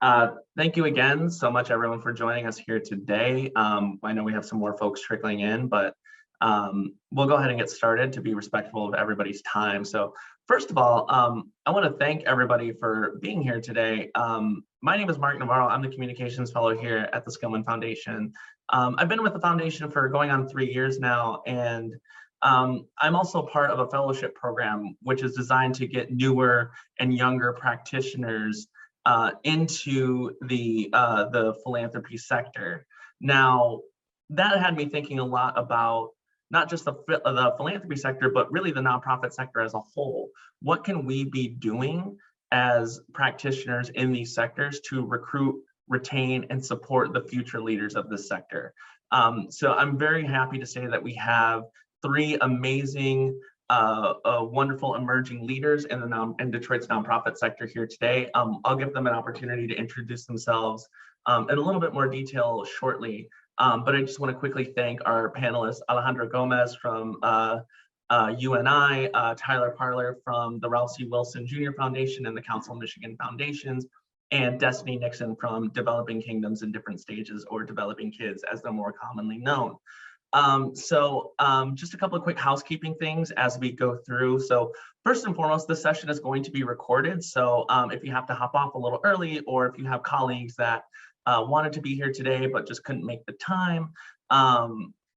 Thank you again so much, everyone, for joining us here today. I know we have some more folks trickling in, but we'll go ahead and get started to be respectful of everybody's time. So first of all, I want to thank everybody for being here today. My name is Mark Navarro. I'm the Communications Fellow here at the Skillman Foundation. I've been with the foundation for going on 3 years now, and I'm also part of a fellowship program, which is designed to get newer and younger practitioners into the philanthropy sector. Now, that had me thinking a lot about not just the philanthropy sector, but really the nonprofit sector as a whole. What can we be doing as practitioners in these sectors to recruit, retain, and support the future leaders of this sector? So I'm very happy to say that we have 3 amazing wonderful emerging leaders in Detroit's nonprofit sector here today. I'll give them an opportunity to introduce themselves in a little bit more detail shortly. But I just want to quickly thank our panelists, Alejandra Gomez from UNI, Tyler Parlor from the Ralph C. Wilson Jr. Foundation and the Council of Michigan Foundations, and Destynee Nixon from Developing Kingdoms in Different Stages, or Developing Kids as they're more commonly known. Just a couple of quick housekeeping things as we go through. So first and foremost, this session is going to be recorded. So if you have to hop off a little early, or if you have colleagues that wanted to be here today but just couldn't make the time,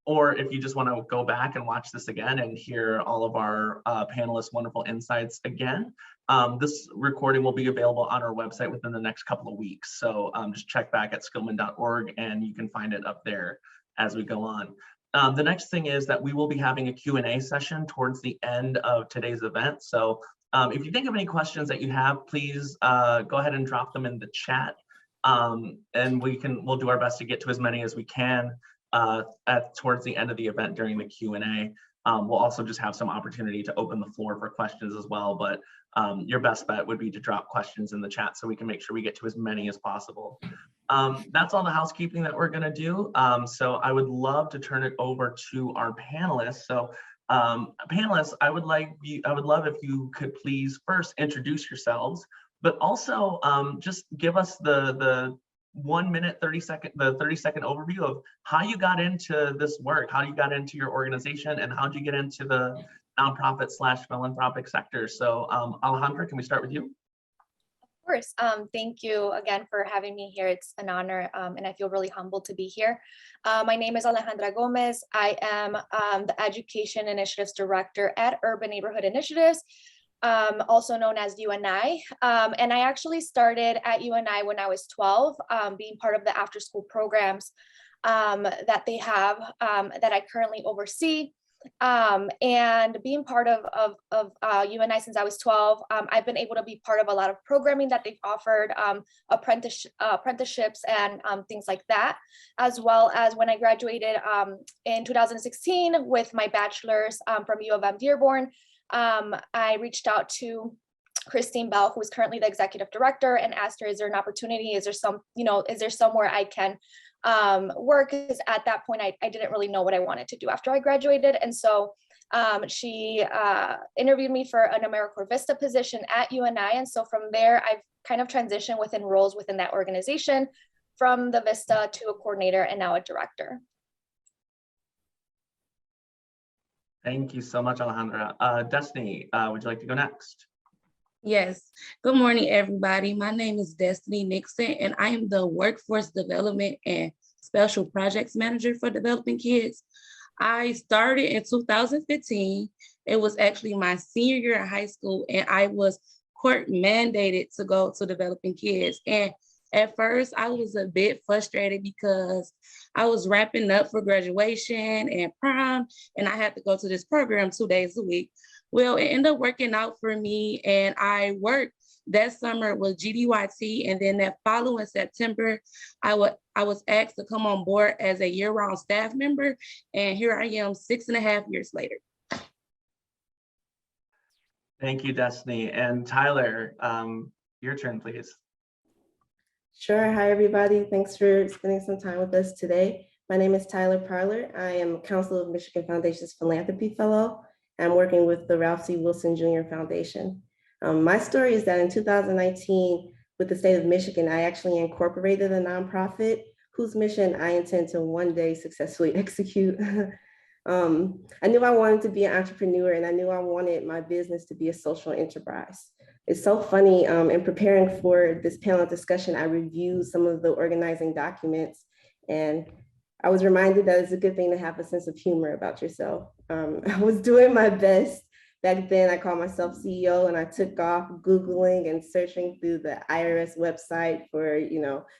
or if you just want to go back and watch this again and hear all of our panelists' wonderful insights again, this recording will be available on our website within the next couple of weeks. So just check back at skillman.org and you can find it up there as we go on. The next thing is that we will be having a Q&A session towards the end of today's event. So if you think of any questions that you have, please go ahead and drop them in the chat. And we'll do our best to get to as many as we can towards the end of the event during the Q&A. We'll also just have some opportunity to open the floor for questions as well, but your best bet would be to drop questions in the chat so we can make sure we get to as many as possible. That's all the housekeeping that we're going to do. So I would love to turn it over to our panelists. So panelists, I would love if you could please first introduce yourselves, but also just give us the 1 minute, 30-second overview of how you got into this work, how you got into your organization, and how did you get into the nonprofit/philanthropic sector. So Alejandra, can we start with you? Of course. Thank you again for having me here. It's an honor, and I feel really humbled to be here. My name is Alejandra Gomez. I am the Education Initiatives Director at Urban Neighborhood Initiatives, also known as UNI. And I actually started at UNI when I was 12, being part of the after-school programs that they have that I currently oversee. And being part of UNI since I was 12, I've been able to be part of a lot of programming that they've offered, apprenticeships and things like that, as well as when I graduated in 2016 with my bachelor's from U of M Dearborn. I reached out to Christine Bell, who is currently the executive director, and asked her, is there an opportunity? Is there somewhere I can work? Because at that point, I didn't really know what I wanted to do after I graduated. And so she interviewed me for an AmeriCorps Vista position at UNI. And so from there, I've kind of transitioned within roles within that organization, from the Vista to a coordinator and now a director. Thank you so much, Alejandra. Destynee, would you like to go next? Yes. Good morning, everybody. My name is Destynee Nixon, and I am the Workforce Development and Special Projects Manager for Developing Kids. I started in 2015. It was actually my senior year in high school, and I was court mandated to go to Developing Kids. And at first, I was a bit frustrated because I was wrapping up for graduation and prom, and I had to go to this program 2 days a week. Well, it ended up working out for me, and I worked that summer with GDYT, and then that following September, I was asked to come on board as a year-round staff member, and here I am 6.5 years later. Thank you, Destynee. And Tyler, your turn, please. Sure. Hi, everybody. Thanks for spending some time with us today. My name is Tyler Parlor. I am Council of Michigan Foundation's Philanthropy Fellow. I'm working with the Ralph C. Wilson Jr. Foundation. My story is that in 2019, with the state of Michigan, I actually incorporated a nonprofit whose mission I intend to one day successfully execute. I knew I wanted to be an entrepreneur, and I knew I wanted my business to be a social enterprise. It's so funny, in preparing for this panel discussion, I reviewed some of the organizing documents, and I was reminded that it's a good thing to have a sense of humor about yourself. I was doing my best. Back then, I called myself CEO, and I took off Googling and searching through the IRS website for,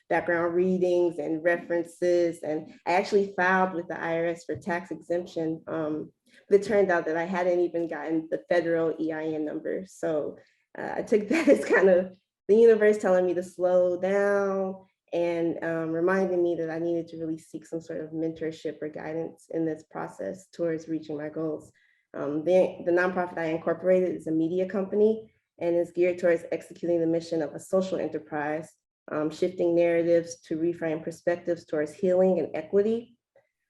background readings and references. And I actually filed with the IRS for tax exemption. But it turned out that I hadn't even gotten the federal EIN number. So I took that as kind of the universe telling me to slow down and reminding me that I needed to really seek some sort of mentorship or guidance in this process towards reaching my goals. The nonprofit I incorporated is a media company and is geared towards executing the mission of a social enterprise, shifting narratives to reframe perspectives towards healing and equity.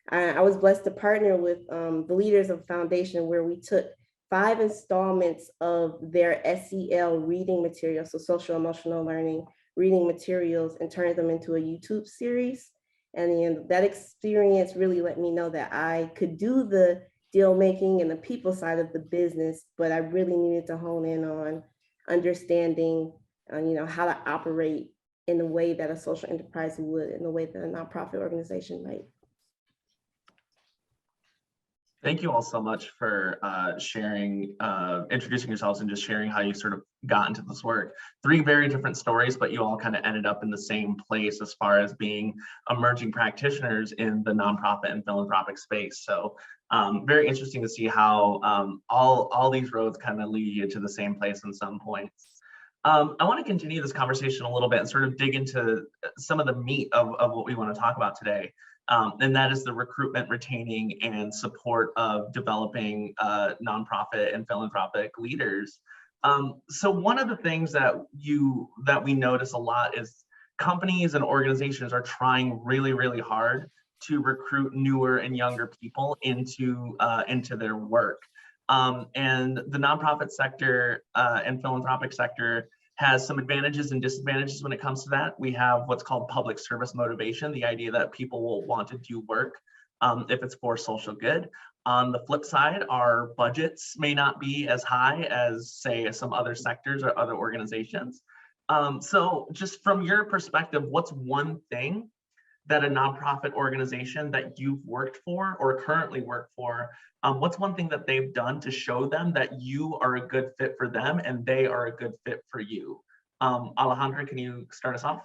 I was blessed to partner with the leaders of the foundation, where we took 5 installments of their SEL reading materials, so social emotional learning reading materials, and turned them into a YouTube series. And that experience really let me know that I could do the deal making and the people side of the business, but I really needed to hone in on understanding, how to operate in the way that a social enterprise would, in the way that a nonprofit organization might. Thank you all so much for sharing, introducing yourselves and just sharing how you sort of got into this work. 3 very different stories, but you all kind of ended up in the same place as far as being emerging practitioners in the nonprofit and philanthropic space. So very interesting to see how all these roads kind of lead you to the same place in some points. I want to continue this conversation a little bit and sort of dig into some of the meat of what we want to talk about today. And that is the recruitment, retaining, and support of developing nonprofit and philanthropic leaders. So one of the things that we notice a lot is companies and organizations are trying really, really hard to recruit newer and younger people into their work. And the nonprofit sector and philanthropic sector has some advantages and disadvantages when it comes to that. We have what's called public service motivation, the idea that people will want to do work if it's for social good. On the flip side, our budgets may not be as high as, say, some other sectors or other organizations. So just from your perspective, what's one thing that a nonprofit organization that you've worked for or currently work for, what's one thing that they've done to show them that you are a good fit for them and they are a good fit for you? Alejandra, can you start us off?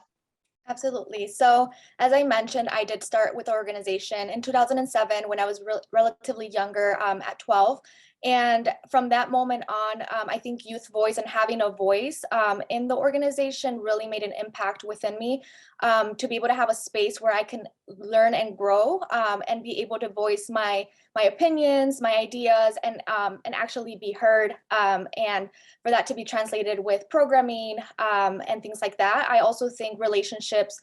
Absolutely. So as I mentioned, I did start with the organization in 2007 when I was relatively younger, at 12. And from that moment on, I think youth voice and having a voice in the organization really made an impact within me, to be able to have a space where I can learn and grow, and be able to voice my opinions, my ideas, and actually be heard, and for that to be translated with programming and things like that. I also think relationships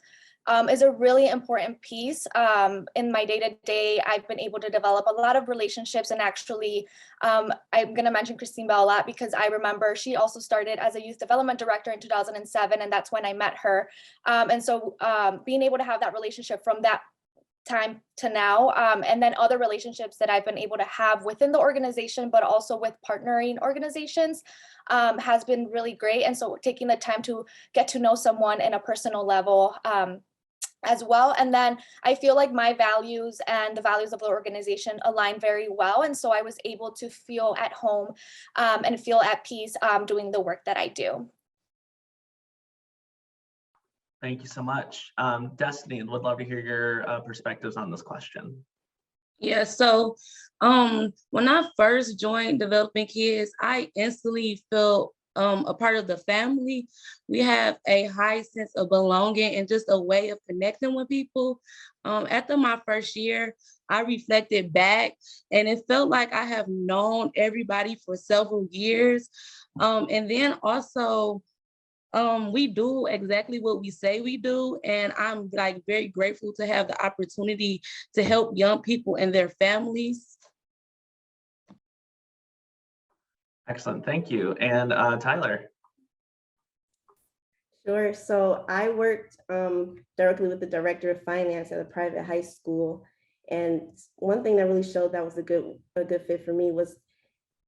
is a really important piece. In my day-to-day, I've been able to develop a lot of relationships, and actually, I'm going to mention Christine Bell a lot because I remember she also started as a youth development director in 2007, and that's when I met her. And so being able to have that relationship from that time to now, and then other relationships that I've been able to have within the organization, but also with partnering organizations, has been really great. And so taking the time to get to know someone in a personal level, as well. And then I feel like my values and the values of the organization align very well. And so I was able to feel at home and feel at peace doing the work that I do. Thank you so much. Destynee, would love to hear your perspectives on this question. Yeah, so when I first joined Developing Kids, I instantly felt a part of the family. We have a high sense of belonging and just a way of connecting with people. After my first year, I reflected back and it felt like I have known everybody for several years. And then also, we do exactly what we say we do. And I'm like very grateful to have the opportunity to help young people and their families. Excellent, thank you. And Tyler. Sure. So I worked directly with the director of finance at a private high school. And one thing that really showed that was a good fit for me was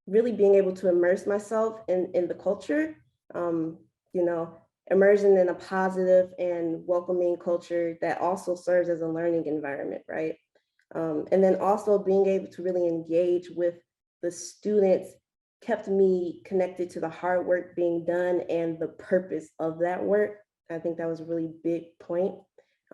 really being able to immerse myself in the culture, you know, immersion in a positive and welcoming culture that also serves as a learning environment, right? And then also being able to really engage with the students kept me connected to the hard work being done and the purpose of that work. I think that was a really big point.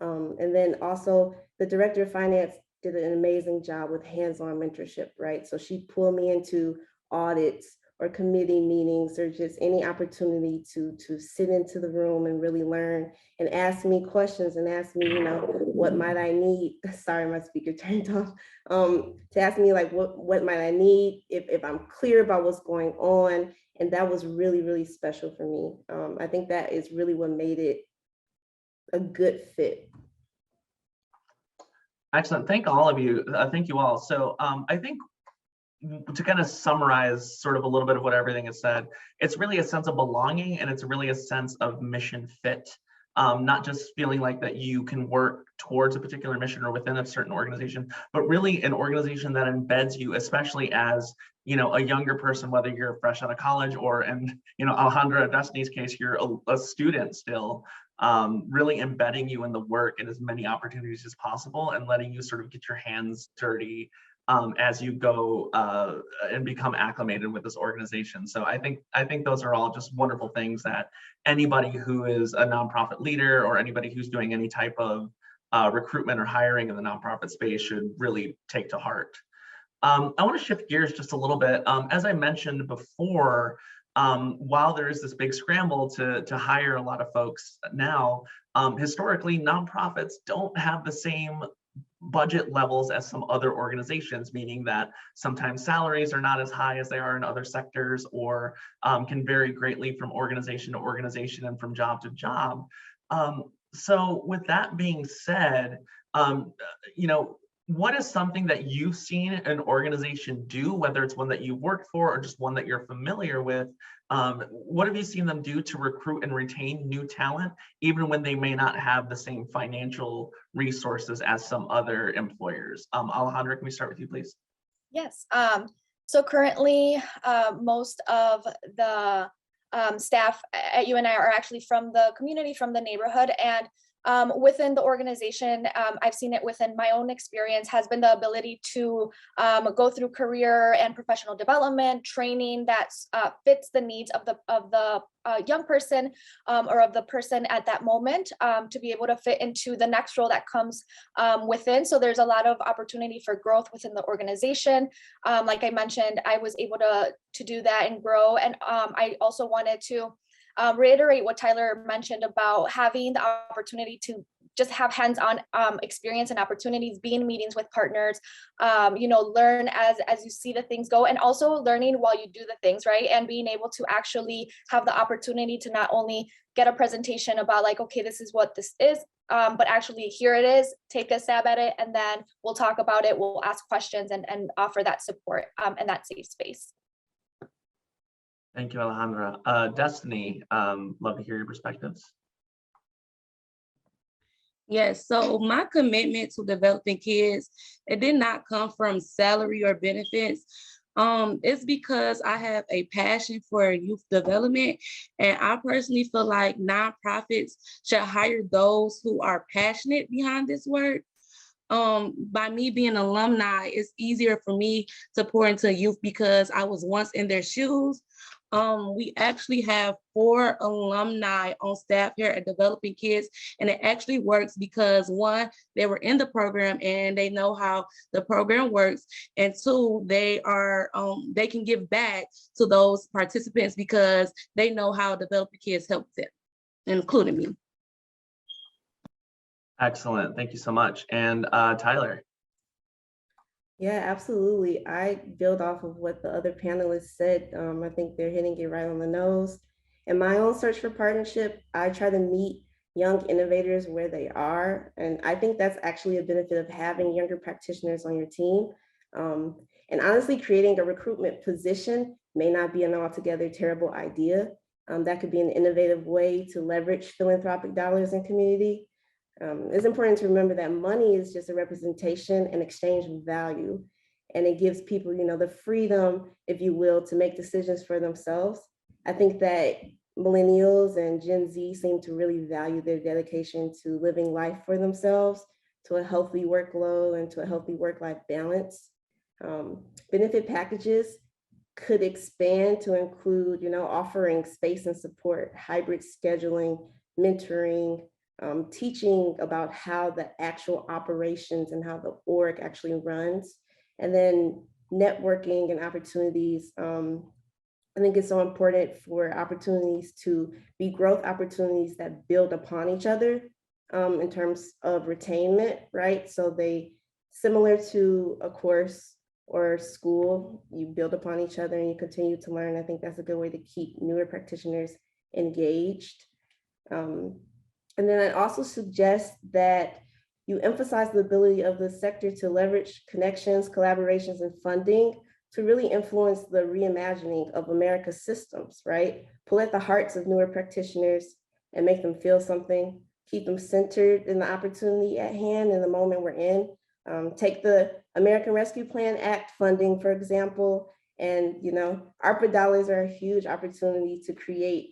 And then also the director of finance did an amazing job with hands-on mentorship, right? So she pulled me into audits or committee meetings or just any opportunity to sit into the room and really learn and ask me questions and ask me, what might I need? Sorry, my speaker turned off. To ask me like, what might I need if I'm clear about what's going on. And that was really, really special for me. I think that is really what made it a good fit. Excellent. Thank all of you. Thank you all. So I think to kind of summarize sort of a little bit of what everything is said, it's really a sense of belonging and it's really a sense of mission fit. Not just feeling like that you can work towards a particular mission or within a certain organization, but really an organization that embeds you, especially as, a younger person, whether you're fresh out of college or, and, Alejandra, Destiny's case, you're a student still, really embedding you in the work and as many opportunities as possible and letting you sort of get your hands dirty as you go and become acclimated with this organization. So I think those are all just wonderful things that anybody who is a nonprofit leader or anybody who's doing any type of recruitment or hiring in the nonprofit space should really take to heart. I want to shift gears just a little bit. As I mentioned before, while there is this big scramble to hire a lot of folks now, historically, nonprofits don't have the same budget levels as some other organizations, meaning that sometimes salaries are not as high as they are in other sectors or can vary greatly from organization to organization and from job to job. So with that being said, what is something that you've seen an organization do, whether it's one that you worked for or just one that you're familiar with? What have you seen them do to recruit and retain new talent, even when they may not have the same financial resources as some other employers? Alejandra, can we start with you, please? Yes. So currently, most of the staff at UNI are actually from the community, from the neighborhood, and within the organization, I've seen it within my own experience, has been the ability to go through career and professional development training that fits the needs of the young person or of the person at that moment to be able to fit into the next role that comes within. So there's a lot of opportunity for growth within the organization. Like I mentioned, I was able to do that and grow. And I also wanted to reiterate what Tyler mentioned about having the opportunity to just have hands-on experience and opportunities, be in meetings with partners, learn as you see the things go, and also learning while you do the things, right? And being able to actually have the opportunity to not only get a presentation about like, okay, this is what this is, but actually here it is, take a stab at it, and then we'll talk about it, we'll ask questions and offer that support and that safe space. Thank you, Alejandra. Destynee, love to hear your perspectives. Yes, so my commitment to developing kids, it did not come from salary or benefits. It's because I have a passion for youth development, and I personally feel like nonprofits should hire those who are passionate behind this work. By me being an alumni, it's easier for me to pour into youth because I was once in their shoes. We actually have 4 alumni on staff here at Developing Kids, and it actually works because 1, they were in the program and they know how the program works, and 2, they can give back to those participants because they know how Developing Kids helps them, including me. Excellent, thank you so much. And Tyler. Yeah, absolutely. I build off of what the other panelists said. I think they're hitting it right on the nose. In my own search for partnership, I try to meet young innovators where they are. And I think that's actually a benefit of having younger practitioners on your team. And honestly, creating a recruitment position may not be an altogether terrible idea. That could be an innovative way to leverage philanthropic dollars in community. It's important to remember that money is just a representation and exchange of value. And it gives people, the freedom, if you will, to make decisions for themselves. I think that millennials and Gen Z seem to really value their dedication to living life for themselves, to a healthy workload and to a healthy work-life balance. Benefit packages could expand to include, offering space and support, hybrid scheduling, mentoring, teaching about how the actual operations and how the org actually runs, and then networking and opportunities. I think it's so important for opportunities to be growth opportunities that build upon each other in terms of retainment, right? So they, similar to a course or school, you build upon each other and you continue to learn. I think that's a good way to keep newer practitioners engaged. And then I also suggest that you emphasize the ability of the sector to leverage connections, collaborations, and funding to really influence the reimagining of America's systems, right? Pull at the hearts of newer practitioners and make them feel something, keep them centered in the opportunity at hand in the moment we're in. Take the American Rescue Plan Act funding, for example, and ARPA dollars are a huge opportunity to create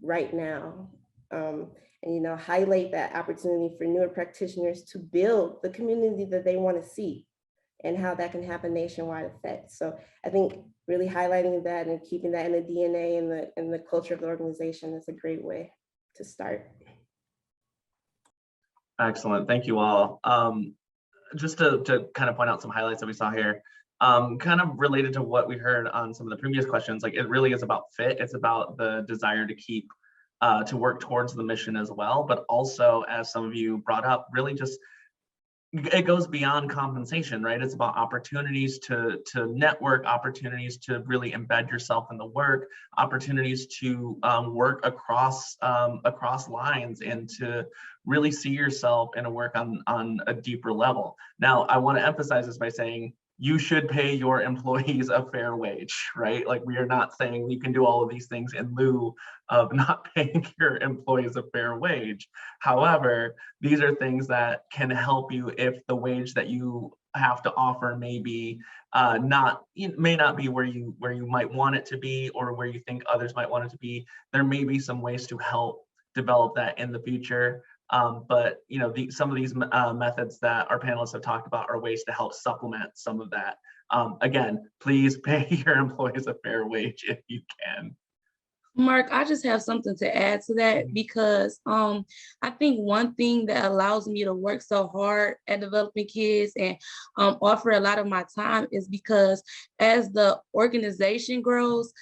right now. And highlight that opportunity for newer practitioners to build the community that they want to see and how that can have a nationwide effect. So I think really highlighting that and keeping that in the DNA and the culture of the organization is a great way to start. Excellent, thank you all. Just to kind of point out some highlights that we saw here, kind of related to what we heard on some of the previous questions, like it really is about fit. It's about the desire to keep, to work towards the mission as well, but also, as some of you brought up, really just, it goes beyond compensation, right? It's about opportunities to network, opportunities to really embed yourself in the work, opportunities to work across lines and to really see yourself in a work on a deeper level. Now, I want to emphasize this by saying you should pay your employees a fair wage, right? Like, we are not saying you can do all of these things in lieu of not paying your employees a fair wage. However, these are things that can help you if the wage that you have to offer may be may not be where you might want it to be, or where you think others might want it to be. There may be some ways to help develop that in the future. But some of these methods that our panelists have talked about are ways to help supplement some of that. Again, please pay your employees a fair wage if you can. Mark, I just have something to add to that, because I think one thing that allows me to work so hard at developing kids and offer a lot of my time is because as the organization grows,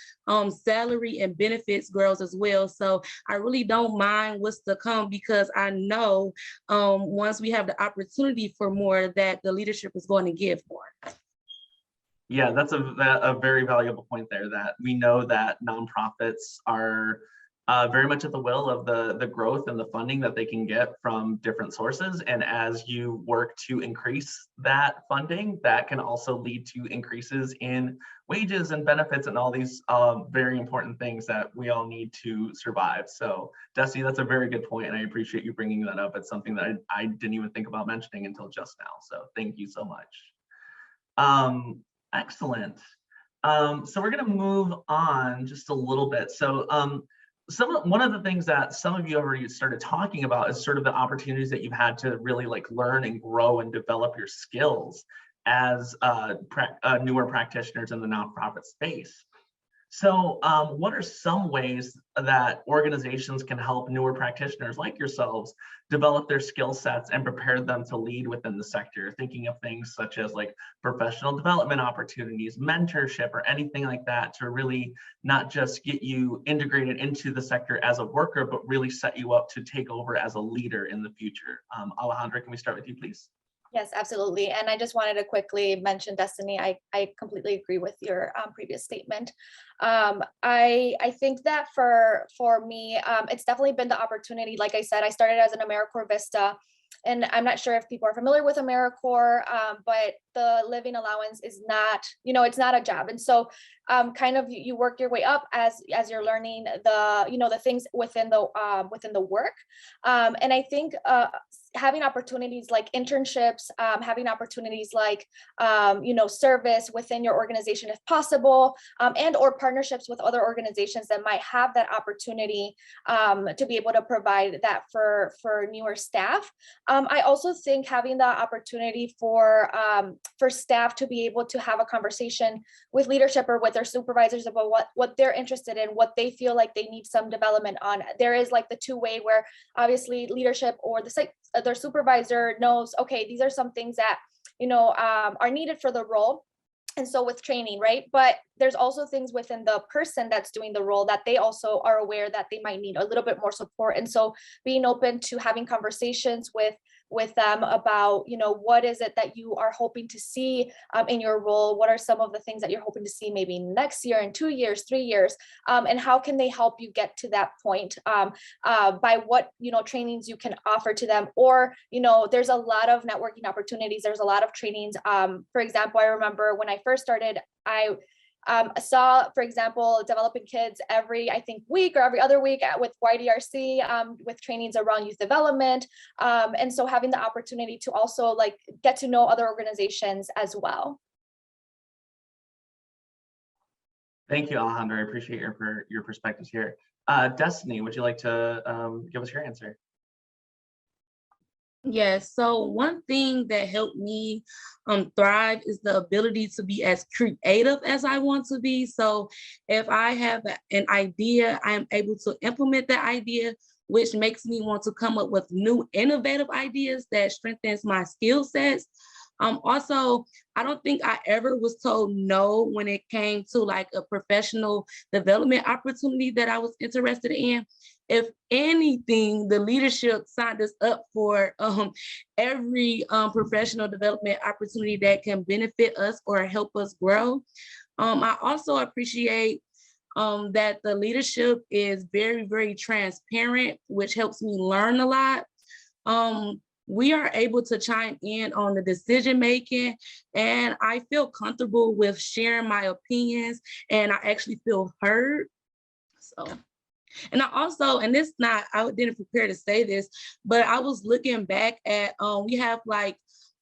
salary and benefits grows as well. So I really don't mind what's to come, because I know once we have the opportunity for more, that the leadership is going to give more. Yeah, that's a very valuable point there, that we know that nonprofits are very much at the will of the growth and the funding that they can get from different sources. And as you work to increase that funding, that can also lead to increases in wages and benefits and all these very important things that we all need to survive. So Destynee, that's a very good point, and I appreciate you bringing that up. It's something that I didn't even think about mentioning until just now. So thank you so much. Excellent. So we're going to move on just a little bit. So one of the things that some of you already started talking about is sort of the opportunities that you've had to really learn and grow and develop your skills as newer practitioners in the nonprofit space. So what are some ways that organizations can help newer practitioners like yourselves develop their skill sets and prepare them to lead within the sector? Thinking of things such as professional development opportunities, mentorship, or anything like that, to really not just get you integrated into the sector as a worker, but really set you up to take over as a leader in the future. Alejandra, can we start with you, please? Yes, absolutely. And I just wanted to quickly mention, Destynee, I completely agree with your previous statement. I think that for me, it's definitely been the opportunity. Like I said, I started as an AmeriCorps Vista. and I'm not sure if people are familiar with AmeriCorps, but the living allowance is not, it's not a job. And so kind of you work your way up as you're learning the, the things within the work. And I think having opportunities like internships, having opportunities like, service within your organization if possible, and or partnerships with other organizations that might have that opportunity to be able to provide that for newer staff. I also think having the opportunity for staff to be able to have a conversation with leadership or with their supervisors about what they're interested in, what they feel like they need some development on. There is like the two-way where obviously leadership or their supervisor knows, okay, these are some things that, are needed for the role. And so with training, right? But there's also things within the person that's doing the role that they also are aware that they might need a little bit more support. And so being open to having conversations with them about, what is it that you are hoping to see in your role? What are some of the things that you're hoping to see maybe next year, in 2 years, 3 years? And how can they help you get to that point by what, trainings you can offer to them? Or, there's a lot of networking opportunities. There's a lot of trainings. For example, I remember when I first started, I saw, for example, developing kids every, I think, week or every other week with YDRC with trainings around youth development. And so having the opportunity to also like get to know other organizations as well. Thank you, Alejandra. I appreciate your perspectives here. Destynee, would you like to give us your answer? Yes, so one thing that helped me thrive is the ability to be as creative as I want to be. So if I have an idea, I am able to implement that idea, which makes me want to come up with new innovative ideas that strengthens my skill sets. Also, I don't think I ever was told no when it came to like a professional development opportunity that I was interested in. If anything, the leadership signed us up for every professional development opportunity that can benefit us or help us grow. I also appreciate that the leadership is very, very transparent, which helps me learn a lot. We are able to chime in on the decision making, and I feel comfortable with sharing my opinions, and I actually feel heard. So, and I also, and this not, I didn't prepare to say this, but I was looking back at, we have like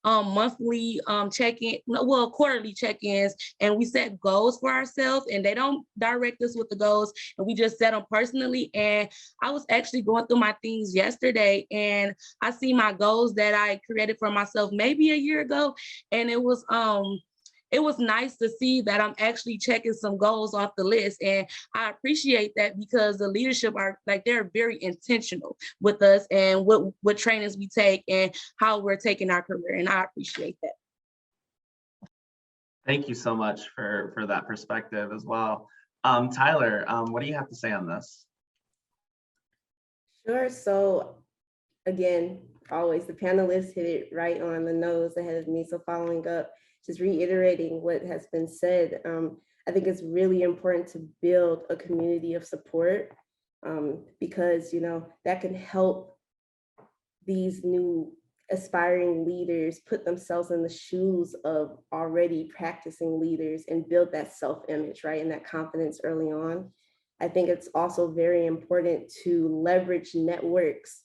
monthly check-in, well, quarterly check-ins, and we set goals for ourselves, and they don't direct us with the goals, and we just set them personally. And I was actually going through my things yesterday, and I see my goals that I created for myself maybe a year ago, and it was nice to see that I'm actually checking some goals off the list. And I appreciate that because the leadership are like, they're very intentional with us and what trainings we take and how we're taking our career. And I appreciate that. Thank you so much for that perspective as well. Tyler, what do you have to say on this? Sure. So again, always the panelists hit it right on the nose ahead of me. So following up, just reiterating what has been said, I think it's really important to build a community of support because, that can help these new aspiring leaders put themselves in the shoes of already practicing leaders and build that self-image, right? And that confidence early on. I think it's also very important to leverage networks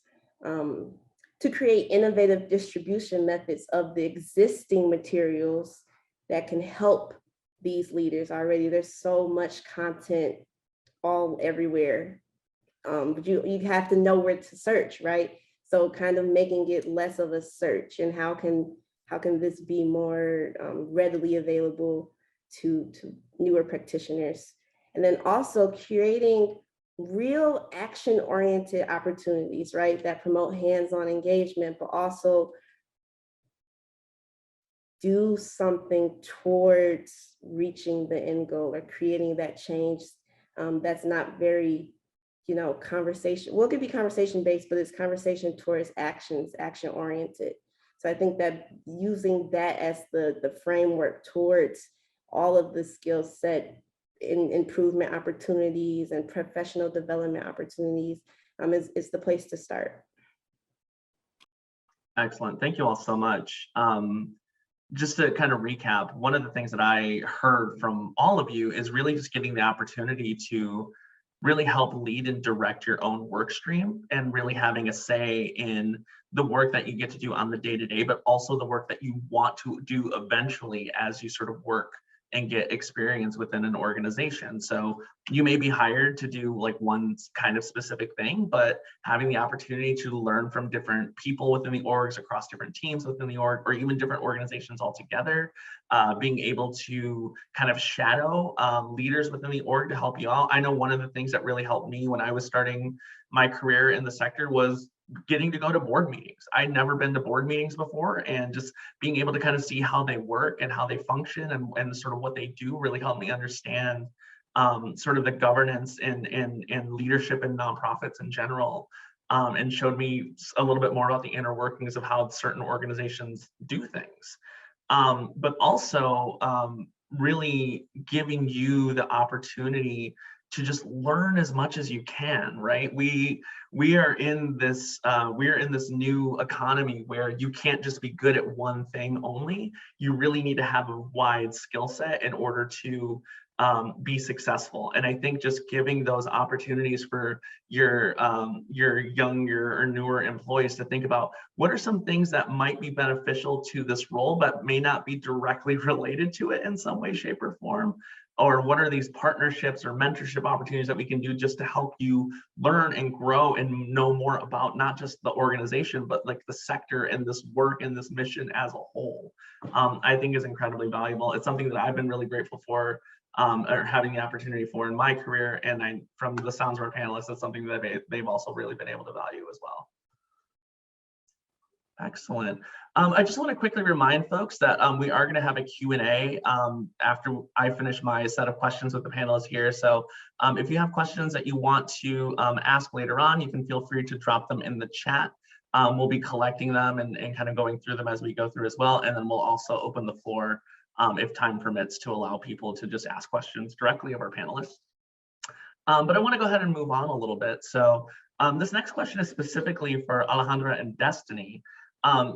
to create innovative distribution methods of the existing materials that can help these leaders already. There's so much content all everywhere, but you have to know where to search, right? So kind of making it less of a search, and how can this be more readily available to newer practitioners? And then also creating real action-oriented opportunities, right, that promote hands-on engagement, but also do something towards reaching the end goal or creating that change that's not very, conversation. Well, it could be conversation-based, but it's conversation towards action-oriented. So I think that using that as the framework towards all of the skill set in improvement opportunities and professional development opportunities is the place to start. Excellent. Thank you all so much. Just to kind of recap, one of the things that I heard from all of you is really just getting the opportunity to really help lead and direct your own work stream and really having a say in the work that you get to do on the day-to-day, but also the work that you want to do eventually as you sort of work and get experience within an organization. So you may be hired to do like one kind of specific thing, but having the opportunity to learn from different people within the orgs, across different teams within the org, or even different organizations altogether, being able to kind of shadow leaders within the org to help you out. I know one of the things that really helped me when I was starting my career in the sector was getting to go to board meetings. I'd never been to board meetings before, and just being able to kind of see how they work and how they function and sort of what they do really helped me understand sort of the governance and leadership in nonprofits in general, and showed me a little bit more about the inner workings of how certain organizations do things. But also really giving you the opportunity to just learn as much as you can, right? We are in this new economy where you can't just be good at one thing only. You really need to have a wide skill set in order to be successful. And I think just giving those opportunities for your younger or newer employees to think about what are some things that might be beneficial to this role, but may not be directly related to it in some way, shape, or form. Or what are these partnerships or mentorship opportunities that we can do just to help you learn and grow and know more about not just the organization, but like the sector and this work and this mission as a whole, I think is incredibly valuable. It's something that I've been really grateful for, or having the opportunity for in my career. And from the sounds of our panelists, that's something that they've also really been able to value as well. Excellent. I just want to quickly remind folks that we are going to have a Q&A after I finish my set of questions with the panelists here. So if you have questions that you want to ask later on, you can feel free to drop them in the chat. We'll be collecting them and kind of going through them as we go through as well. And then we'll also open the floor if time permits to allow people to just ask questions directly of our panelists. But I want to go ahead and move on a little bit. So this next question is specifically for Alejandra and Destynee.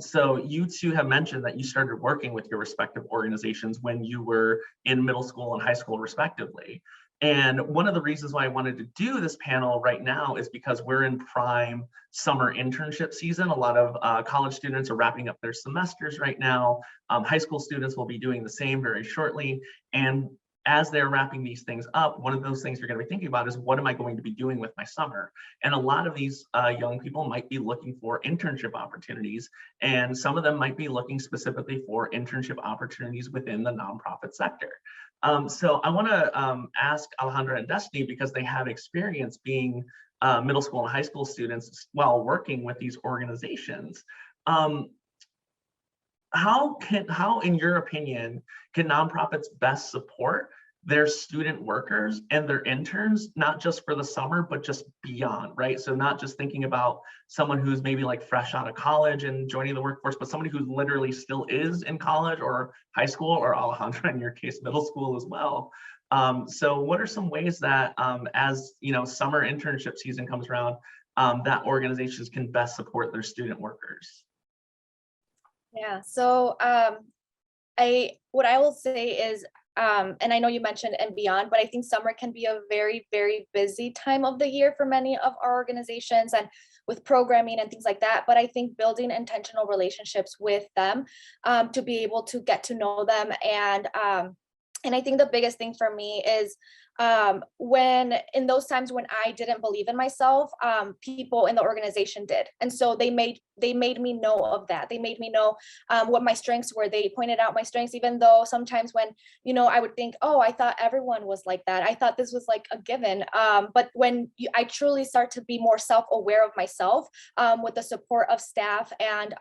So you two have mentioned that you started working with your respective organizations when you were in middle school and high school respectively. And one of the reasons why I wanted to do this panel right now is because we're in prime summer internship season. A lot of college students are wrapping up their semesters right now. High school students will be doing the same very shortly. And as they're wrapping these things up, one of those things you're going to be thinking about is what am I going to be doing with my summer? And a lot of these young people might be looking for internship opportunities, and some of them might be looking specifically for internship opportunities within the nonprofit sector. So I want to ask Alejandra and Destynee, because they have experience being middle school and high school students while working with these organizations. How, in your opinion, can nonprofits best support their student workers and their interns, not just for the summer, but just beyond, right? So not just thinking about someone who's maybe like fresh out of college and joining the workforce, but somebody who literally still is in college or high school, or Alejandra, in your case, middle school as well. So what are some ways that as summer internship season comes around, that organizations can best support their student workers? Yeah, so what I will say is, and I know you mentioned and beyond, but I think summer can be a very, very busy time of the year for many of our organizations and with programming and things like that. But I think building intentional relationships with them to be able to get to know them. And I think the biggest thing for me is when in those times when I didn't believe in myself, people in the organization did. And so they made me know of that. They made me know what my strengths were. They pointed out my strengths, even though sometimes when, I would think, oh, I thought everyone was like that. I thought this was like a given. But when I truly start to be more self-aware of myself with the support of staff and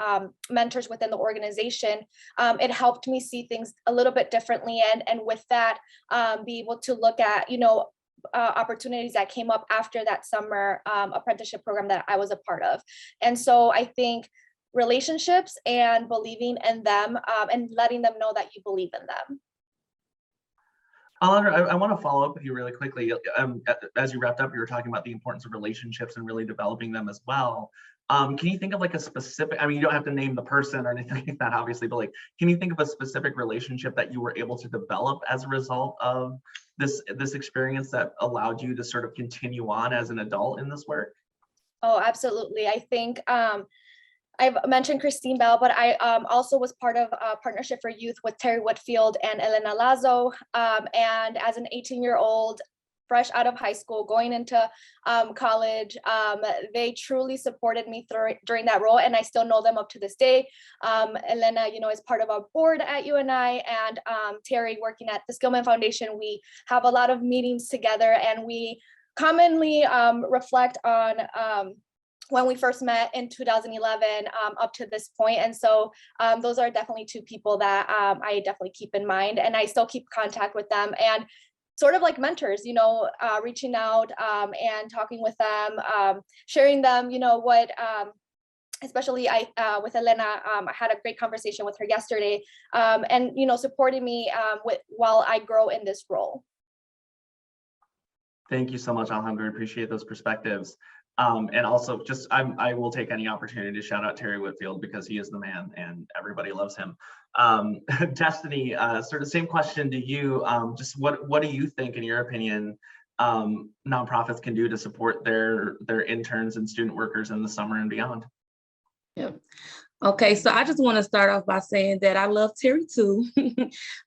mentors within the organization, it helped me see things a little bit differently. And with that, be able to look at, opportunities that came up after that summer apprenticeship program that I was a part of. And so I think relationships and believing in them and letting them know that you believe in them. Alejandra, I want to follow up with you really quickly. As you wrapped up, you were talking about the importance of relationships and really developing them as well. Can you think of like a specific, I mean, you don't have to name the person or anything like that, obviously, but like, can you think of a specific relationship that you were able to develop as a result of this experience that allowed you to sort of continue on as an adult in this work? Oh, absolutely. I think I've mentioned Christine Bell, but I also was part of a partnership for youth with Terry Whitfield and Elena Lazo. And as an 18-year-old, fresh out of high school, going into college, they truly supported me during that role, and I still know them up to this day. Elena, is part of our board at UNI, and Terry working at the Skillman Foundation. We have a lot of meetings together, and we commonly reflect on when we first met in 2011 up to this point. And so those are definitely two people that I definitely keep in mind, and I still keep contact with them, and sort of like mentors, reaching out and talking with them, sharing them, what, especially with Elena, I had a great conversation with her yesterday, and, supporting me while I grow in this role. Thank you so much, Alejandra. I appreciate those perspectives. And also just, I will take any opportunity to shout out Terry Whitfield because he is the man and everybody loves him. Destynee, sort of same question to you. Just what do you think, in your opinion, nonprofits can do to support their interns and student workers in the summer and beyond? Yeah. Okay, so I just want to start off by saying that I love Terry too.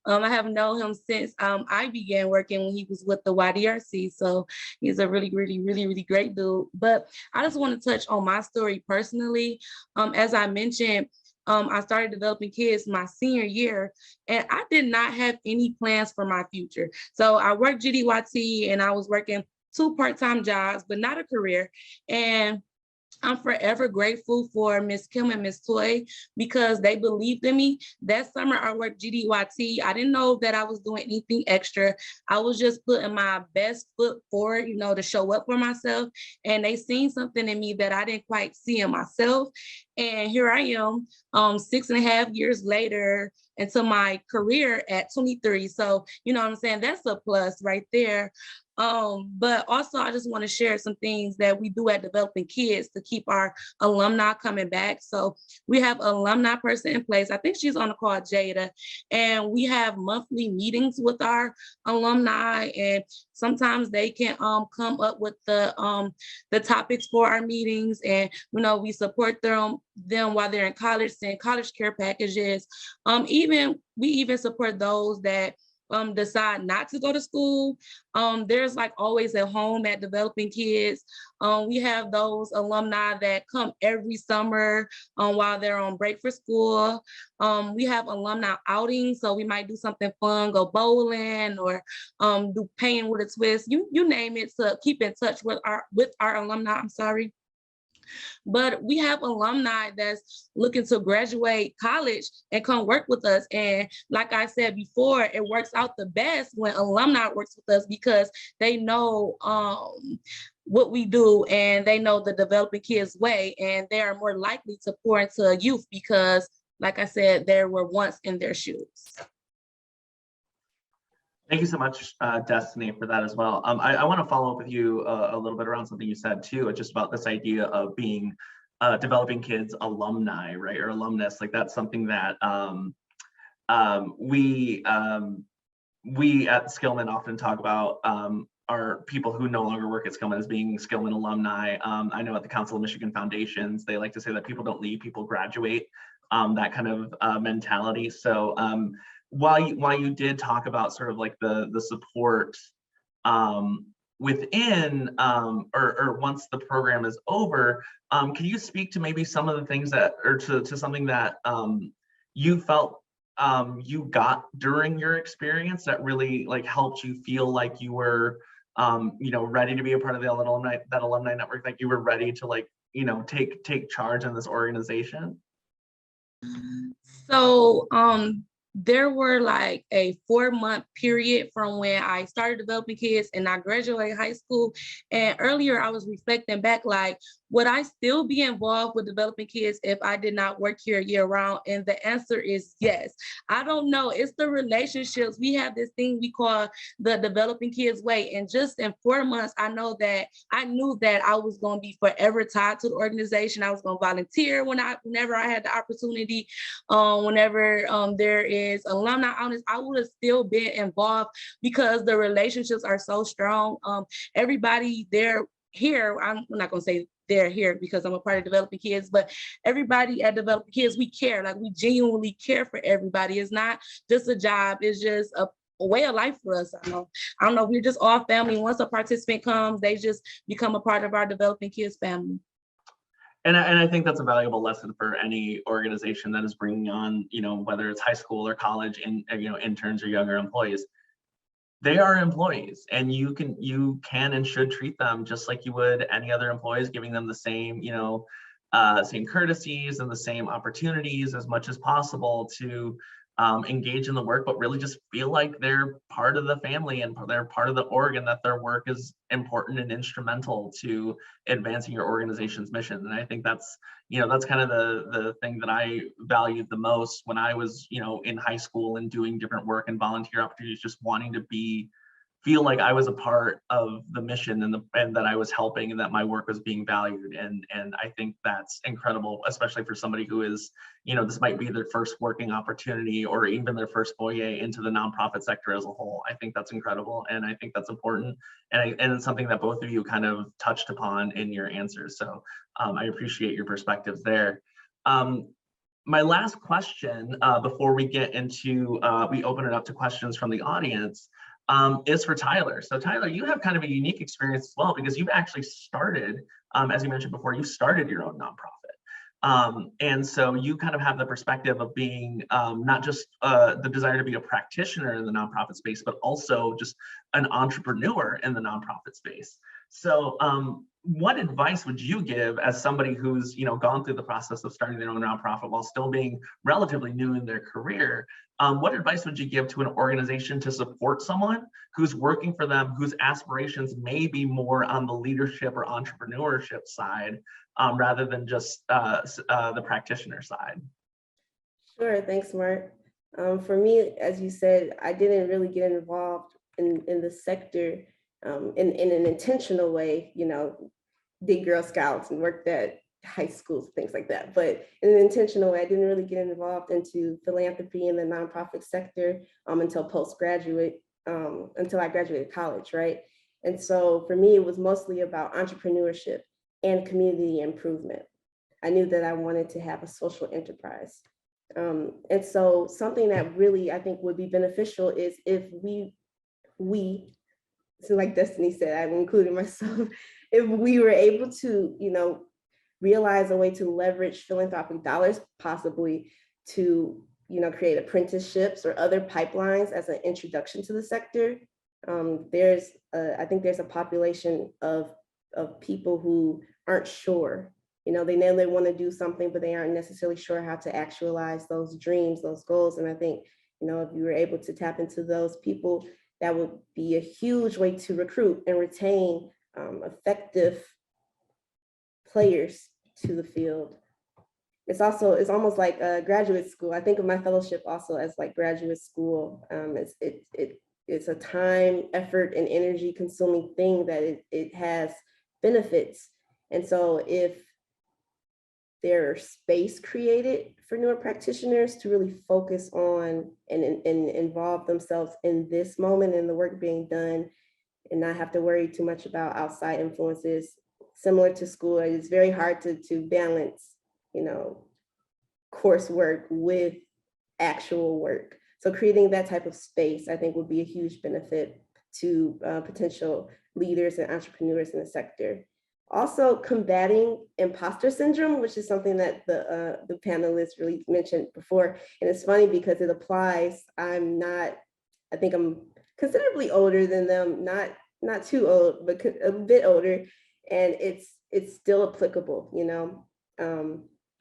I have known him since I began working when he was with the YDRC. So he's a really, really, really, really great dude. But I just want to touch on my story personally. As I mentioned, I started developing kids my senior year, and I did not have any plans for my future. So I worked GDYT and I was working 2 part-time jobs, but not a career. And I'm forever grateful for Miss Kim and Miss Toy because they believed in me. That summer I worked GDYT. I didn't know that I was doing anything extra. I was just putting my best foot forward, to show up for myself. And they seen something in me that I didn't quite see in myself. And here I am, 6.5 years later into my career at 23. So, what I'm saying? That's a plus right there. But also I just want to share some things that we do at Developing Kids to keep our alumni coming back. So we have an alumni person in place. I think she's on the call, Jada, and we have monthly meetings with our alumni, and sometimes they can come up with the topics for our meetings, and we support them while they're in college, send college care packages. We even support those that decide not to go to school. There's like always a home at Developing Kids. We have those alumni that come every summer while they're on break for school. We have alumni outings, so we might do something fun, go bowling, or do painting with a twist. You name it, to keep in touch with our alumni. I'm sorry. But we have alumni that's looking to graduate college and come work with us. And like I said before, it works out the best when alumni works with us because they know what we do and they know the Developing Kids way, and they are more likely to pour into youth because, like I said, they were once in their shoes. Thank you so much, Destynee, for that as well. I want to follow up with you a little bit around something you said too, just about this idea of being Developing Kids alumni, right, or alumnus. Like that's something that we at Skillman often talk about our people who no longer work at Skillman as being Skillman alumni. I know at the Council of Michigan Foundations, they like to say that people don't leave, people graduate, that kind of mentality. So while you did talk about sort of like the support within or once the program is over, can you speak to maybe some of the things that, or to something that you felt you got during your experience that really like helped you feel like you were ready to be a part of the alumni network, like you were ready to like take charge in this organization? So there were like a 4-month period from when I started Developing Kids and I graduated high school. And earlier I was reflecting back, like would I still be involved with developing kids if I did not work here year round? And the answer is yes. I don't know. It's the relationships. We have this thing we call the developing kids way. And just in 4 months, I knew that I was going to be forever tied to the organization. I was going to volunteer whenever I had the opportunity. Whenever there is alumni honors, I would have still been involved because the relationships are so strong. Everybody there here, I'm not going to say they're here because I'm a part of Developing Kids, but everybody at Developing Kids, we care. Like, we genuinely care for everybody. It's not just a job. It's just a way of life for us. I don't know. We're just all family. Once a participant comes, they just become a part of our Developing Kids family. And I think that's a valuable lesson for any organization that is bringing on, whether it's high school or college and, interns or younger employees. They are employees, and you can and should treat them just like you would any other employees, giving them the same, same courtesies and the same opportunities as much as possible to engage in the work, but really just feel like they're part of the family and they're part of the org, and that their work is important and instrumental to advancing your organization's mission. And I think that's kind of the thing that I valued the most when I was, in high school and doing different work and volunteer opportunities, just wanting to feel like I was a part of the mission and that I was helping and that my work was being valued. And I think that's incredible, especially for somebody who is, this might be their first working opportunity or even their first foray into the nonprofit sector as a whole. I think that's incredible. And I think that's important. And it's something that both of you kind of touched upon in your answers. So I appreciate your perspectives there. My last question before we get into, we open it up to questions from the audience, is for Tyler. So Tyler, you have kind of a unique experience as well, because you've actually started, as you mentioned before, you started your own nonprofit. And so you kind of have the perspective of being not just the desire to be a practitioner in the nonprofit space, but also just an entrepreneur in the nonprofit space. So what advice would you give as somebody who's gone through the process of starting their own nonprofit while still being relatively new in their career? What advice would you give to an organization to support someone who's working for them, whose aspirations may be more on the leadership or entrepreneurship side rather than just the practitioner side? Sure, thanks, Mark. For me, as you said, I didn't really get involved in the sector in an intentional way, did Girl Scouts and worked at high schools, things like that. But in an intentional way, I didn't really get involved into philanthropy in the nonprofit sector until postgraduate, until I graduated college, right? And so for me, it was mostly about entrepreneurship and community improvement. I knew that I wanted to have a social enterprise. And so something that really I think would be beneficial is if we, so like Destynee said, I've included myself, if we were able to, realize a way to leverage philanthropic dollars, possibly to, create apprenticeships or other pipelines as an introduction to the sector. I think there's a population of people who aren't sure. They know they want to do something, but they aren't necessarily sure how to actualize those dreams, those goals. And I think, if you were able to tap into those people, that would be a huge way to recruit and retain effective players to the field. It's almost like a graduate school. I think of my fellowship also as like graduate school. It's a time, effort, and energy consuming thing that it has benefits. And so if there's space created for newer practitioners to really focus on and involve themselves in this moment and the work being done and not have to worry too much about outside influences, similar to school, it's very hard to balance, coursework with actual work. So creating that type of space, I think, would be a huge benefit to potential leaders and entrepreneurs in the sector. Also, combating imposter syndrome, which is something that the panelists really mentioned before. And it's funny because it applies. I think I'm considerably older than them, not too old, but a bit older. And it's still applicable,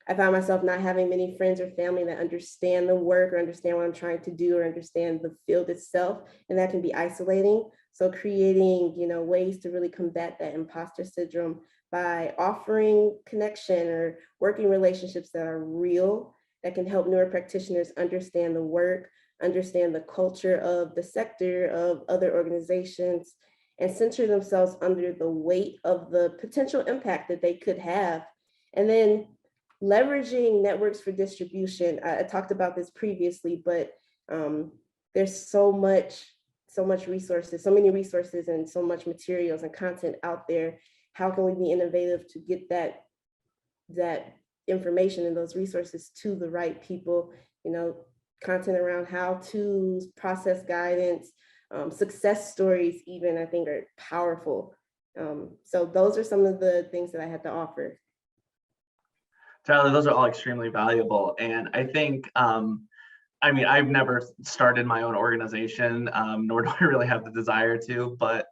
I found myself not having many friends or family that understand the work or understand what I'm trying to do or understand the field itself. And that can be isolating. So creating, ways to really combat that imposter syndrome by offering connection or working relationships that are real, that can help newer practitioners understand the work, understand the culture of the sector, of other organizations, and center themselves under the weight of the potential impact that they could have. And then leveraging networks for distribution. I talked about this previously, but there's so many resources and so much materials and content out there. How can we be innovative to get that information and those resources to the right people? Content around how-tos, process guidance, success stories even, I think, are powerful. So those are some of the things that I had to offer. Tyler, those are all extremely valuable. And I think, I've never started my own organization, nor do I really have the desire to, but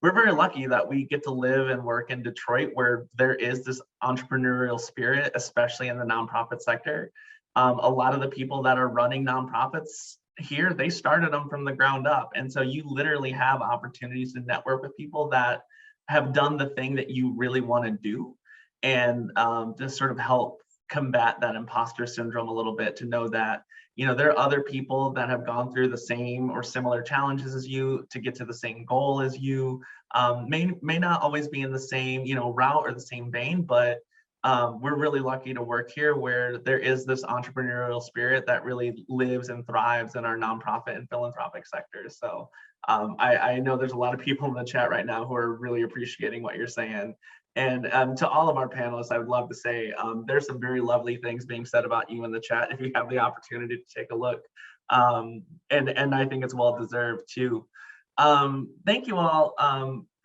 we're very lucky that we get to live and work in Detroit, where there is this entrepreneurial spirit, especially in the nonprofit sector. A lot of the people that are running nonprofits here, they started them from the ground up. And so you literally have opportunities to network with people that have done the thing that you really want to do, and to sort of help combat that imposter syndrome a little bit, to know that, there are other people that have gone through the same or similar challenges as you to get to the same goal as you. May not always be in the same, route or the same vein, but we're really lucky to work here, where there is this entrepreneurial spirit that really lives and thrives in our nonprofit and philanthropic sectors. So I know there's a lot of people in the chat right now who are really appreciating what you're saying. And to all of our panelists, I would love to say there's some very lovely things being said about you in the chat if you have the opportunity to take a look. And I think it's well deserved too. Thank you all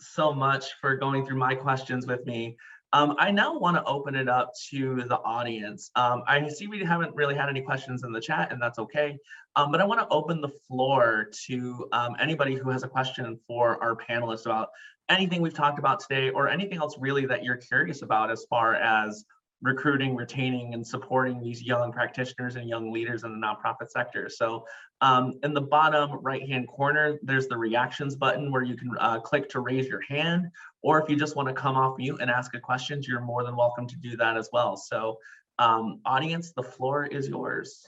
so much for going through my questions with me. I now want to open it up to the audience. I see we haven't really had any questions in the chat, and that's okay. But I want to open the floor to anybody who has a question for our panelists about anything we've talked about today, or anything else really that you're curious about as far as recruiting, retaining, and supporting these young practitioners and young leaders in the nonprofit sector. So in the bottom right-hand corner, there's the reactions button where you can click to raise your hand, or if you just want to come off mute and ask a question, you're more than welcome to do that as well. So audience, the floor is yours.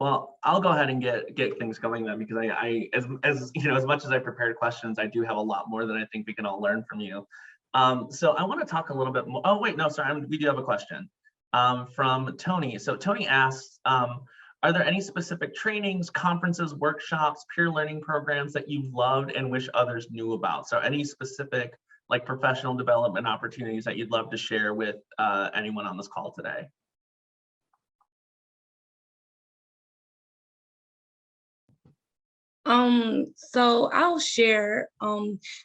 Well, I'll go ahead and get things going then, because as much as I prepared questions, I do have a lot more that I think we can all learn from you. So I want to talk a little bit more. Oh wait, no, sorry, we do have a question from Tony. So Tony asks, are there any specific trainings, conferences, workshops, peer learning programs that you've loved and wish others knew about? So any specific like professional development opportunities that you'd love to share with anyone on this call today? So I'll share,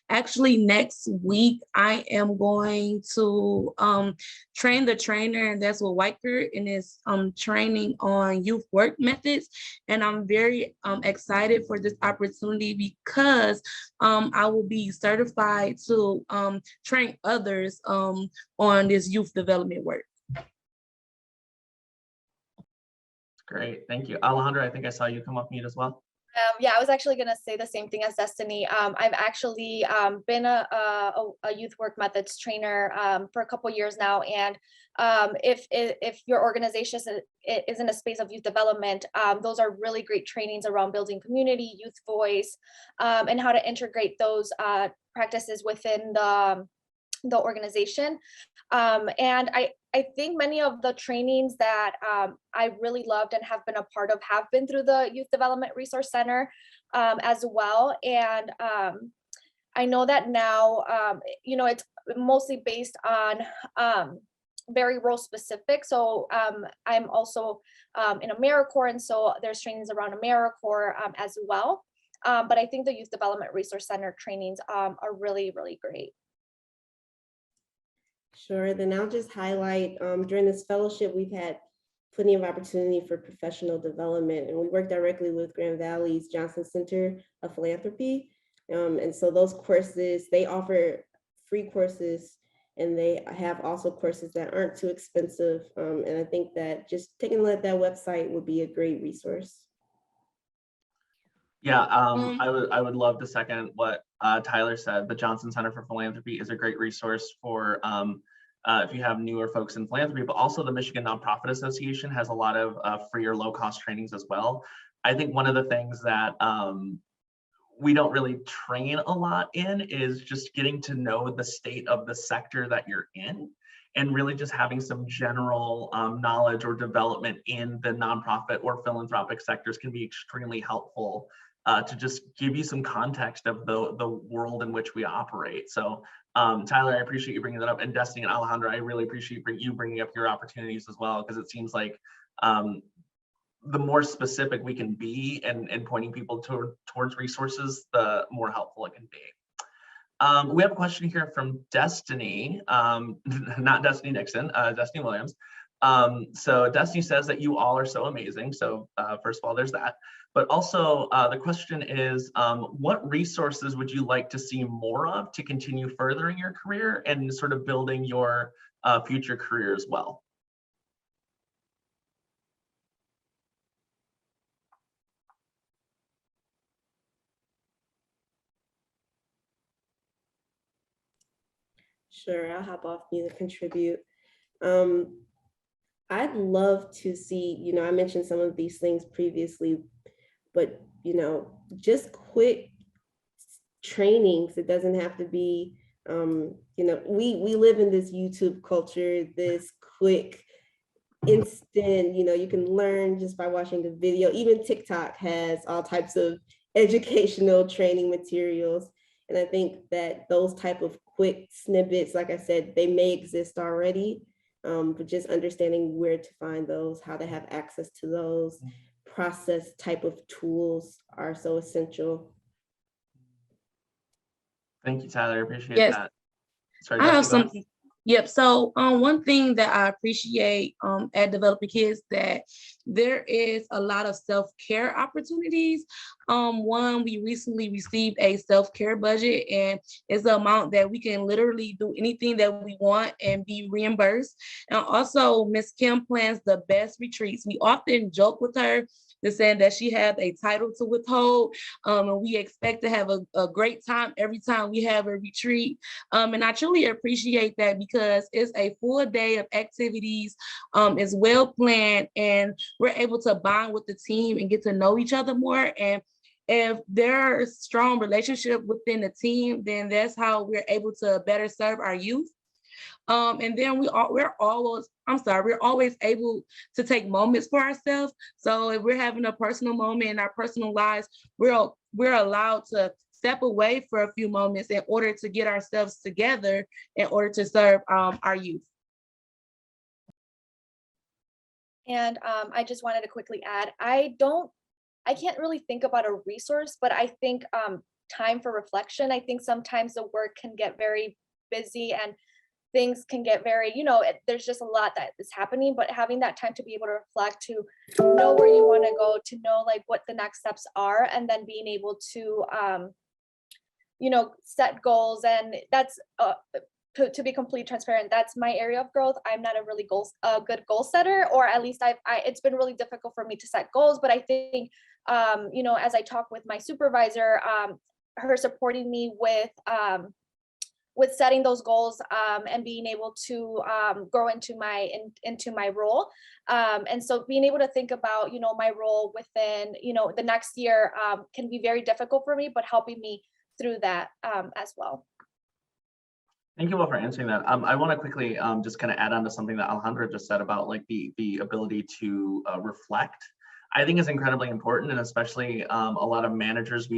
actually next week, I am going to train the trainer, and that's with Whiteker, and it's training on youth work methods. And I'm very excited for this opportunity because I will be certified to train others on this youth development work. Great, thank you. Alejandra, I think I saw you come off mute as well. Yeah, I was actually going to say the same thing as Destynee. I've actually been a youth work methods trainer for a couple years now, and if your organization is in a space of youth development, those are really great trainings around building community, youth voice, and how to integrate those practices within the organization. And I think many of the trainings that I really loved and have been a part of have been through the Youth Development Resource Center as well. And I know that now, it's mostly based on very role specific. So I'm also in AmeriCorps, and so there's trainings around AmeriCorps as well. But I think the Youth Development Resource Center trainings are really, really great. Sure, then I'll just highlight, during this fellowship, we've had plenty of opportunity for professional development, and we work directly with Grand Valley's Johnson Center of Philanthropy. And so those courses, they offer free courses And they have also courses that aren't too expensive. And I think that just taking a look at that website would be a great resource. Yeah, I would love to second what Tyler said. The Johnson Center for Philanthropy is a great resource for if you have newer folks in philanthropy, but also the Michigan Nonprofit Association has a lot of free or low cost trainings as well. I think one of the things that we don't really train a lot in is just getting to know the state of the sector that you're in, and really just having some general knowledge or development in the nonprofit or philanthropic sectors can be extremely helpful to just give you some context of the world in which we operate. So Tyler, I appreciate you bringing that up, and Destynee and Alejandra, I really appreciate you bringing up your opportunities as well, because it seems like the more specific we can be and pointing people towards resources, the more helpful it can be. We have a question here from Destynee, not Destynee Nixon, Destynee Williams. So Destynee says that you all are so amazing. So first of all, there's that. But also the question is, what resources would you like to see more of to continue furthering your career and sort of building your future career as well? Sure, I'll hop off mute to contribute. I'd love to see, I mentioned some of these things previously, but, just quick trainings. It doesn't have to be, we live in this YouTube culture, this quick, instant, you can learn just by watching the video. Even TikTok has all types of educational training materials. And I think that those type of quick snippets, like I said, they may exist already, but just understanding where to find those, how to have access to those process type of tools are so essential. Thank you, Tyler. I appreciate that. Sorry, I have Destynee, something. Yep. So one thing that I appreciate at Developing Kids, that there is a lot of self-care opportunities. One, we recently received a self-care budget, and it's the amount that we can literally do anything that we want and be reimbursed. And also, Miss Kim plans the best retreats. We often joke with her to saying that she has a title to withhold, and we expect to have a great time every time we have a retreat. And I truly appreciate that, because it's a full day of activities, it's well planned, and we're able to bond with the team and get to know each other more. And if there's strong relationship within the team, then that's how we're able to better serve our youth. And then we're always able to take moments for ourselves. So if we're having a personal moment in our personal lives, we're allowed to step away for a few moments in order to get ourselves together in order to serve our youth. And I just wanted to quickly add, I can't really think about a resource, but I think time for reflection. I think sometimes the work can get very busy and things can get very, there's just a lot that is happening, but having that time to be able to reflect, to know where you want to go, to know like what the next steps are, and then being able to, set goals. And that's, to be completely transparent, that's my area of growth. I'm not a really good goal setter, or at least it's been really difficult for me to set goals. But I think, as I talk with my supervisor, her supporting me with setting those goals and being able to grow into my role. And so being able to think about, my role within, the next year can be very difficult for me, but helping me through that as well. Thank you all for answering that. I want to quickly just kind of add on to something that Alejandra just said about like the ability to reflect. I think is incredibly important, and especially a lot of managers,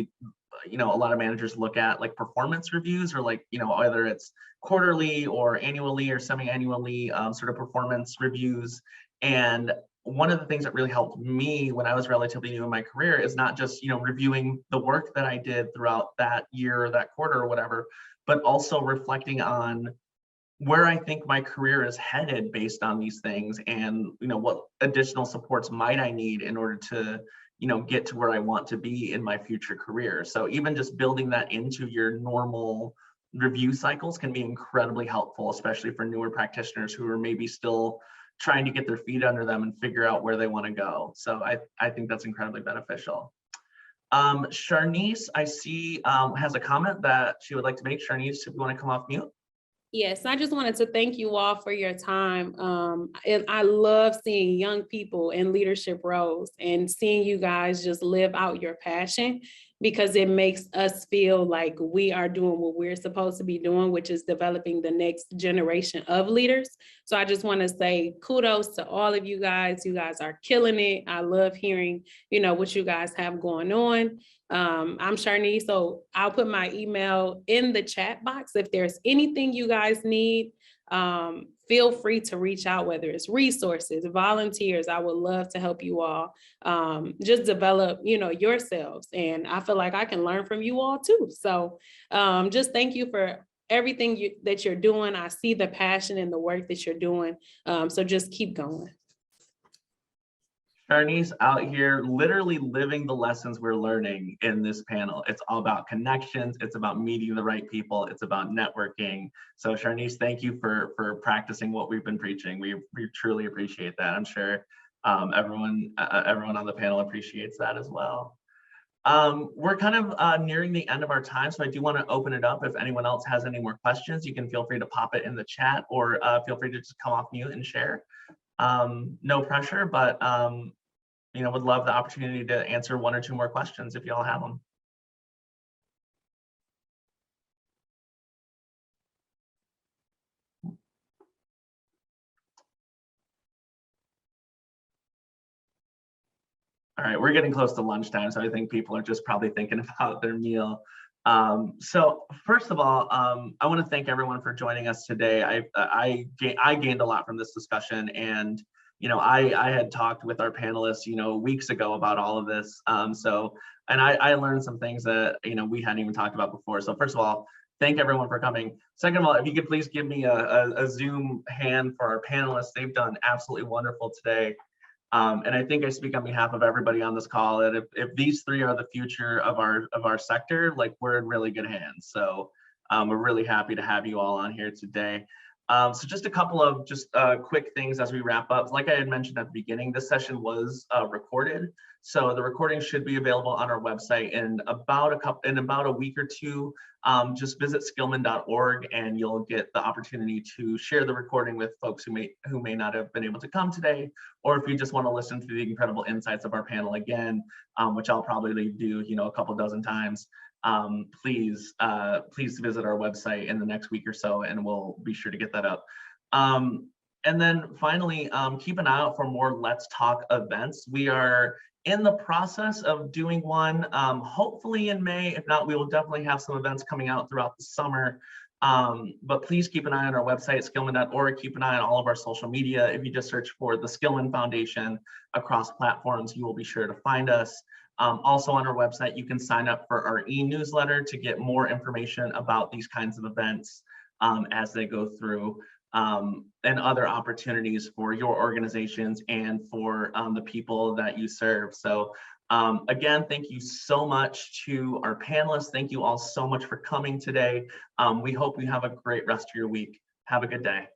look at like performance reviews, or like, whether it's quarterly or annually or semi-annually sort of performance reviews. And one of the things that really helped me when I was relatively new in my career is not just, reviewing the work that I did throughout that year or that quarter or whatever, but also reflecting on where I think my career is headed based on these things, and what additional supports might I need in order to get to where I want to be in my future career. So even just building that into your normal review cycles can be incredibly helpful, especially for newer practitioners who are maybe still trying to get their feet under them and figure out where they want to go. So I think that's incredibly beneficial. Charnice, I see, has a comment that she would like to make. Charnice, if you want to come off mute. Yes, I just wanted to thank you all for your time. And I love seeing young people in leadership roles and seeing you guys just live out your passion, because it makes us feel like we are doing what we're supposed to be doing, which is developing the next generation of leaders. So I just want to say kudos to all of you guys. You guys are killing it. I love hearing, what you guys have going on. I'm Charnice, so I'll put my email in the chat box. If there's anything you guys need, feel free to reach out, whether it's resources, volunteers. I would love to help you all just develop, yourselves. And I feel like I can learn from you all too. So just thank you for everything that you're doing. I see the passion and the work that you're doing. So just keep going. Charnice out here literally living the lessons we're learning in this panel. It's all about connections. It's about meeting the right people. It's about networking. So Charnice, thank you for practicing what we've been preaching. We truly appreciate that. I'm sure everyone on the panel appreciates that as well. We're kind of nearing the end of our time, so I do want to open it up. If anyone else has any more questions, you can feel free to pop it in the chat, or feel free to just come off mute and share. No pressure, but would love the opportunity to answer one or two more questions if y'all have them. All right, we're getting close to lunchtime, so I think people are just probably thinking about their meal. So first of all, I want to thank everyone for joining us today. I gained a lot from this discussion, and I had talked with our panelists, weeks ago about all of this. And I learned some things that, we hadn't even talked about before. So first of all, thank everyone for coming. Second of all, if you could please give me a Zoom hand for our panelists. They've done absolutely wonderful today. And I think I speak on behalf of everybody on this call that if these three are the future of our sector, like, we're in really good hands. So we're really happy to have you all on here today. So just a couple of quick things as we wrap up. Like I had mentioned at the beginning, this session was recorded. So the recording should be available on our website in about a week or two. Just visit skillman.org and you'll get the opportunity to share the recording with folks who may not have been able to come today, or if you just want to listen to the incredible insights of our panel again, which I'll probably do a couple dozen times. Please visit our website in the next week or so, and we'll be sure to get that up. And then finally, keep an eye out for more Let's Talk events. We are in the process of doing one, hopefully in May. If not, we will definitely have some events coming out throughout the summer. But please keep an eye on our website, skillman.org. Keep an eye on all of our social media. If you just search for the Skillman Foundation across platforms, you will be sure to find us. Also on our website, you can sign up for our e-newsletter to get more information about these kinds of events as they go through, and other opportunities for your organizations and for the people that you serve. So again, thank you so much to our panelists. Thank you all so much for coming today. We hope you have a great rest of your week. Have a good day.